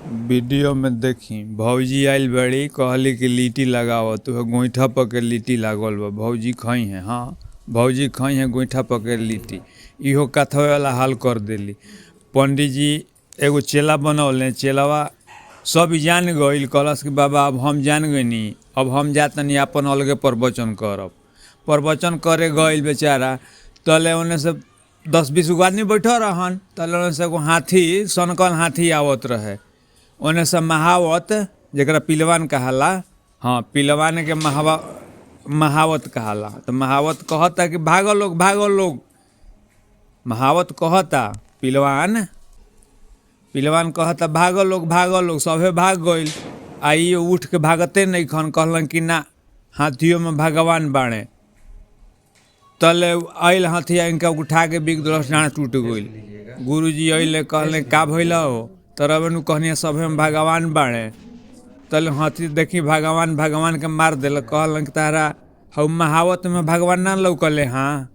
Video में देखी भौजी आइल बड़ी कहली कि लिट्टी लगाव तो गोईठा पर के लिट्टी लागल बा भौजी खई है। हाँ भौजी खई है गोईठा पर के लिट्टी। इहो कथवे वाला हाल कर देली। पंडित जी एगो चेला बनौले, चेलावा सब जान गईल, कहलस कि बाबा अब हम जान गईनी, अब हम जातनी अपन अलगे प्रवचन करब। प्रवचन करे गईल बेचारा, तले ओने से 10-20 गो आदमी बैठल रहन, तले ओने से एगो हाथी, सनकल हाथी आवत रहे। ओने से महावत जरा पिलवान कहाला, हाँ पिलवान के महावत कहाला। तो महावत कहता कि भागो लोग भागो लोग, महावत कहता पिलवान कहता भागो लोग, सभे भाग गईल। आई उठ के भागते नहीं खन, कहलन कि ना हाथियों में भगवान बाणे। तले आइल हाथिया, इनका उठा के बिग दरस डाँड टूट गईल। गुरुजी अइले कहले का भइल हो, तरह नु कहनी सभे में भगवान बाणे। तले हाथी देखी भगवान के मार दिल, कहलन कि तारा हम महावत में भगवान ना लौकले। हाँ